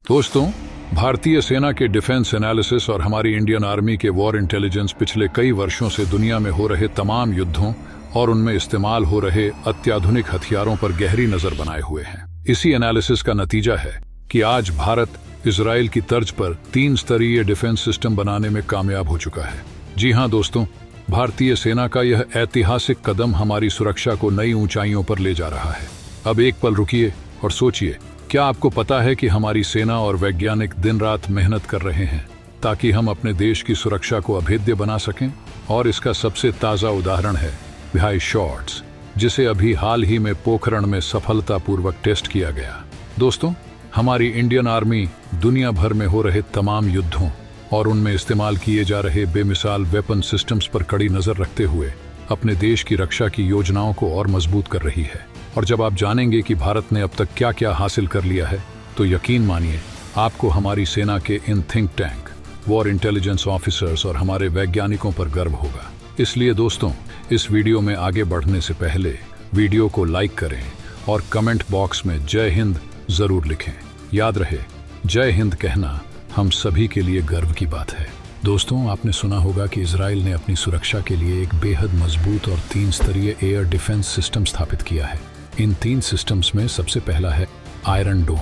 दोस्तों, भारतीय सेना के डिफेंस एनालिसिस और हमारी इंडियन आर्मी के वॉर इंटेलिजेंस पिछले कई वर्षों से दुनिया में हो रहे तमाम युद्धों और उनमें इस्तेमाल हो रहे अत्याधुनिक हथियारों पर गहरी नजर बनाए हुए हैं। इसी एनालिसिस का नतीजा है कि आज भारत इजराइल की तर्ज पर 3 स्तरीय डिफेंस सिस्टम बनाने में कामयाब हो चुका है। जी हाँ दोस्तों, भारतीय सेना का यह ऐतिहासिक कदम हमारी सुरक्षा को नई ऊंचाइयों पर ले जा रहा है। अब एक पल रुकिए और सोचिए, क्या आपको पता है कि हमारी सेना और वैज्ञानिक दिन रात मेहनत कर रहे हैं ताकि हम अपने देश की सुरक्षा को अभेद्य बना सकें? और इसका सबसे ताज़ा उदाहरण है भाई शॉर्ट्स, जिसे अभी हाल ही में पोखरण में सफलतापूर्वक टेस्ट किया गया। दोस्तों, हमारी इंडियन आर्मी दुनिया भर में हो रहे तमाम युद्धों और उनमें इस्तेमाल किए जा रहे बेमिसाल वेपन सिस्टम्स पर कड़ी नजर रखते हुए अपने देश की रक्षा की योजनाओं को और मजबूत कर रही है। और जब आप जानेंगे कि भारत ने अब तक क्या क्या हासिल कर लिया है, तो यकीन मानिए आपको हमारी सेना के in think tank, war intelligence officers और हमारे वैज्ञानिकों पर गर्व होगा। इसलिए दोस्तों, इस वीडियो में आगे बढ़ने से पहले वीडियो को लाइक करें और कमेंट बॉक्स में जय हिंद जरूर लिखें। याद रहे, जय हिंद कहना हम सभी के लिए गर्व की बात है। दोस्तों, आपने सुना होगा कि इजराइल ने अपनी सुरक्षा के लिए एक बेहद मजबूत और 3 स्तरीय एयर डिफेंस सिस्टम स्थापित किया है। इन 3 सिस्टम्स में सबसे पहला है आयरन डोम,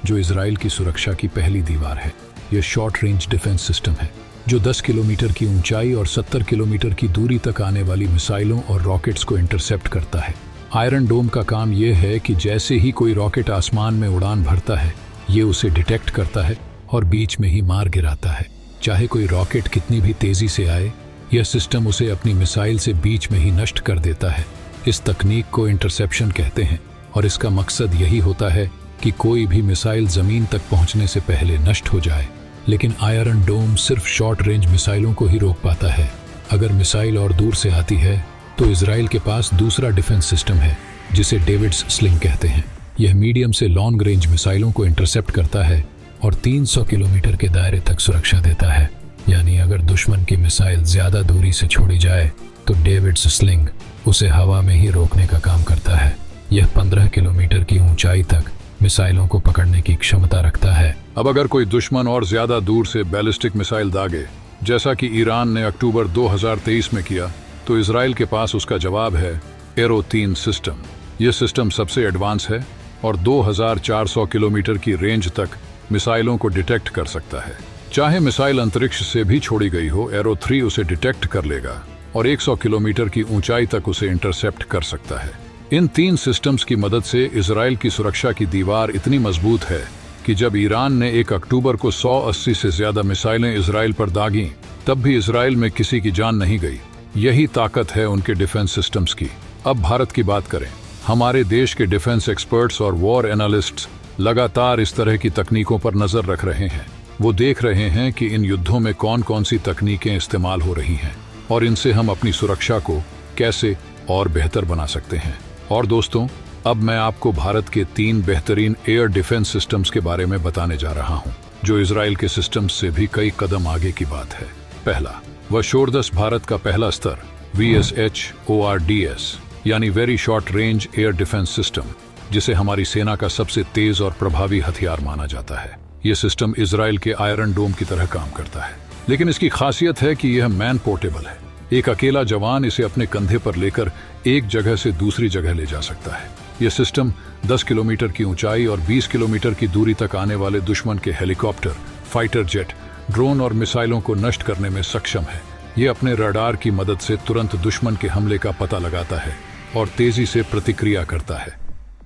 जो इजराइल की सुरक्षा की पहली दीवार है। यह शॉर्ट रेंज डिफेंस सिस्टम है जो 10 किलोमीटर की ऊंचाई और 70 किलोमीटर की दूरी तक आने वाली मिसाइलों और रॉकेट्स को इंटरसेप्ट करता है। आयरन डोम का काम यह है कि जैसे ही कोई रॉकेट आसमान में उड़ान भरता है, ये उसे डिटेक्ट करता है और बीच में ही मार गिराता है। चाहे कोई रॉकेट कितनी भी तेजी से आए, यह सिस्टम उसे अपनी मिसाइल से बीच में ही नष्ट कर देता है। इस तकनीक को इंटरसेप्शन कहते हैं और इसका मकसद यही होता है कि कोई भी मिसाइल जमीन तक पहुंचने से पहले नष्ट हो जाए। लेकिन आयरन डोम सिर्फ शॉर्ट रेंज मिसाइलों को ही रोक पाता है। अगर मिसाइल और दूर से आती है तो इजराइल के पास दूसरा डिफेंस सिस्टम है जिसे डेविड्स स्लिंग कहते हैं। यह मीडियम से लॉन्ग रेंज मिसाइलों को इंटरसेप्ट करता है और 300 किलोमीटर के दायरे तक सुरक्षा देता है। यानी अगर दुश्मन की मिसाइल ज्यादा दूरी से छोड़ी जाए तो डेविड्स स्लिंग उसे हवा में ही रोकने का काम करता है। यह 15 किलोमीटर की ऊंचाई तक मिसाइलों को पकड़ने की क्षमता रखता है। अब अगर कोई दुश्मन और ज्यादा दूर से बैलिस्टिक मिसाइल दागे, जैसा कि ईरान ने अक्टूबर 2023 में किया, तो इजराइल के पास उसका जवाब है एरो 3 सिस्टम। यह सिस्टम सबसे एडवांस है और 2400 किलोमीटर की रेंज तक मिसाइलों को डिटेक्ट कर सकता है। चाहे मिसाइल अंतरिक्ष से भी छोड़ी गई हो, एरो 3 उसे डिटेक्ट कर लेगा और 100 किलोमीटर की ऊंचाई तक उसे इंटरसेप्ट कर सकता है। इन 3 सिस्टम्स की मदद से इजराइल की सुरक्षा की दीवार इतनी मजबूत है कि जब ईरान ने 1 अक्टूबर को 180 से ज्यादा मिसाइलें इजराइल पर दागीं, तब भी इजराइल में किसी की जान नहीं गई। यही ताकत है उनके डिफेंस सिस्टम्स की। अब भारत की बात करें। हमारे देश के डिफेंस एक्सपर्ट्स और वॉर एनालिस्ट्स लगातार इस तरह की तकनीकों पर नजर रख रहे हैं। वो देख रहे हैं कि इन युद्धों में कौन कौन सी तकनीकें इस्तेमाल हो रही हैं और इनसे हम अपनी सुरक्षा को कैसे और बेहतर बना सकते हैं। और दोस्तों, अब मैं आपको भारत के 3 बेहतरीन एयर डिफेंस सिस्टम्स के बारे में बताने जा रहा हूं, जो इजराइल के सिस्टम्स से भी कई कदम आगे की बात है। पहला, वशोर्दस भारत का पहला स्तर VSHORDS, यानी very short range air defence system, जिसे हमारी सेना का सबसे तेज और प्रभावी हथियार माना जाता है। यह सिस्टम इजराइल के आयरन डोम की तरह काम करता है, लेकिन इसकी खासियत है कि यह मैन पोर्टेबल है। एक अकेला जवान इसे अपने कंधे पर लेकर एक जगह से दूसरी जगह ले जा सकता है। यह सिस्टम 10 किलोमीटर की ऊंचाई और 20 किलोमीटर की दूरी तक आने वाले दुश्मन के हेलीकॉप्टर, फाइटर जेट, ड्रोन और मिसाइलों को नष्ट करने में सक्षम है। यह अपने रडार की मदद से तुरंत दुश्मन के हमले का पता लगाता है और तेजी से प्रतिक्रिया करता है।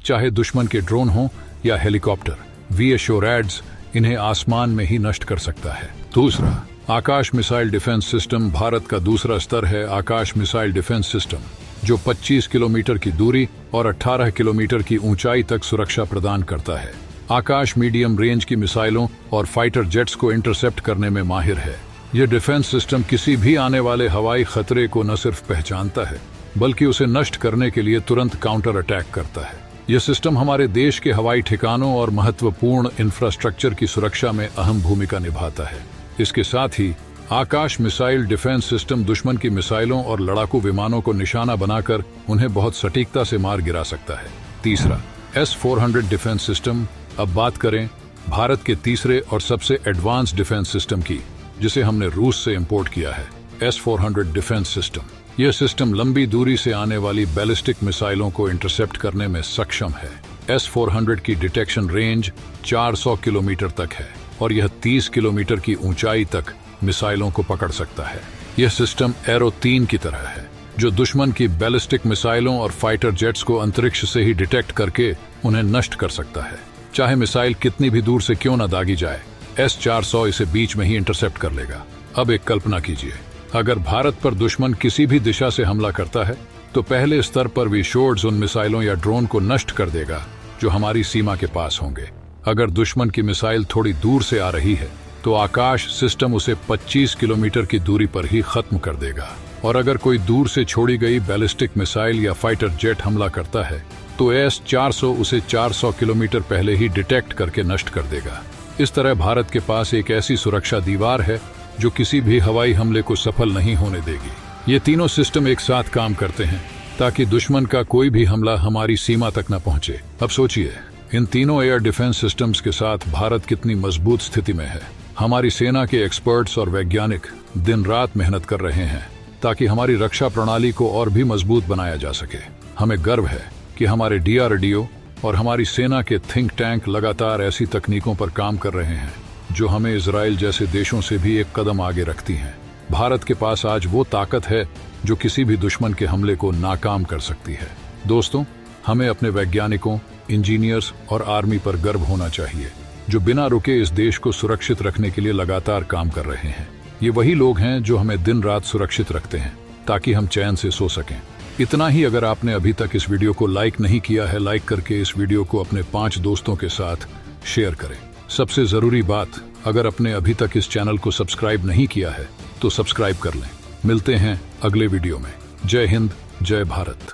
चाहे दुश्मन के ड्रोन हो या हेलीकॉप्टर, VSHORDS इन्हें आसमान में ही नष्ट कर सकता है। दूसरा, आकाश मिसाइल डिफेंस सिस्टम भारत का दूसरा स्तर है आकाश मिसाइल डिफेंस सिस्टम, जो 25 किलोमीटर की दूरी और 18 किलोमीटर की ऊंचाई तक सुरक्षा प्रदान करता है। आकाश मीडियम रेंज की मिसाइलों और फाइटर जेट्स को इंटरसेप्ट करने में माहिर है। यह डिफेंस सिस्टम किसी भी आने वाले हवाई खतरे को न सिर्फ पहचानता है, बल्कि उसे नष्ट करने के लिए तुरंत काउंटर अटैक करता है। यह सिस्टम हमारे देश के हवाई ठिकानों और महत्वपूर्ण इंफ्रास्ट्रक्चर की सुरक्षा में अहम भूमिका निभाता है। इसके साथ ही आकाश मिसाइल डिफेंस सिस्टम दुश्मन की मिसाइलों और लड़ाकू विमानों को निशाना बनाकर उन्हें बहुत सटीकता से मार गिरा सकता है। तीसरा, S-400 डिफेंस सिस्टम। अब बात करें भारत के तीसरे और सबसे एडवांस डिफेंस सिस्टम की, जिसे हमने रूस से इंपोर्ट किया है, S-400 डिफेंस सिस्टम। यह सिस्टम लंबी दूरी से आने वाली बैलिस्टिक मिसाइलों को इंटरसेप्ट करने में सक्षम है। S-400 की डिटेक्शन रेंज 400 किलोमीटर तक है और यह 30 किलोमीटर की ऊंचाई तक मिसाइलों को पकड़ सकता है। यह सिस्टम एरो 3 की तरह है, जो दुश्मन की बैलिस्टिक मिसाइलों और फाइटर जेट्स को अंतरिक्ष से ही डिटेक्ट करके उन्हें नष्ट कर सकता है। चाहे मिसाइल कितनी भी दूर से क्यों न दागी जाए, S-400 इसे बीच में ही इंटरसेप्ट कर लेगा। अब एक कल्पना कीजिए, अगर भारत पर दुश्मन किसी भी दिशा से हमला करता है तो पहले स्तर पर विशोर्ड्स उन मिसाइलों या ड्रोन को नष्ट कर देगा जो हमारी सीमा के पास होंगे। अगर दुश्मन की मिसाइल थोड़ी दूर से आ रही है तो आकाश सिस्टम उसे 25 किलोमीटर की दूरी पर ही खत्म कर देगा, और अगर कोई दूर से छोड़ी गई बैलिस्टिक मिसाइल या फाइटर जेट हमला करता है तो S-400 उसे 400 किलोमीटर पहले ही डिटेक्ट करके नष्ट कर देगा। इस तरह भारत के पास एक ऐसी सुरक्षा दीवार है जो किसी भी हवाई हमले को सफल नहीं होने देगी। ये तीनों सिस्टम एक साथ काम करते हैं ताकि दुश्मन का कोई भी हमला हमारी सीमा तक न पहुंचे। अब सोचिए, इन तीनों एयर डिफेंस सिस्टम्स के साथ भारत कितनी मजबूत स्थिति में है। हमारी सेना के एक्सपर्ट्स और वैज्ञानिक दिन रात मेहनत कर रहे हैं ताकि हमारी रक्षा प्रणाली को और भी मजबूत बनाया जा सके। हमें गर्व है कि हमारे DRDO और हमारी सेना के थिंक टैंक लगातार ऐसी तकनीकों पर काम कर रहे हैं जो हमें इजराइल जैसे देशों से भी एक कदम आगे रखती हैं। भारत के पास आज वो ताकत है जो किसी भी दुश्मन के हमले को नाकाम कर सकती है। दोस्तों, हमें अपने वैज्ञानिकों, इंजीनियर्स और आर्मी पर गर्व होना चाहिए जो बिना रुके इस देश को सुरक्षित रखने के लिए लगातार काम कर रहे हैं। ये वही लोग हैं जो हमें दिन रात सुरक्षित रखते हैं ताकि हम चैन से सो सकें। इतना ही, अगर आपने अभी तक इस वीडियो को लाइक नहीं किया है, लाइक करके इस वीडियो को अपने 5 दोस्तों के साथ शेयर करें। सबसे जरूरी बात, अगर आपने अभी तक इस चैनल को सब्सक्राइब नहीं किया है तो सब्सक्राइब कर लें। मिलते हैं अगले वीडियो में। जय हिंद, जय भारत।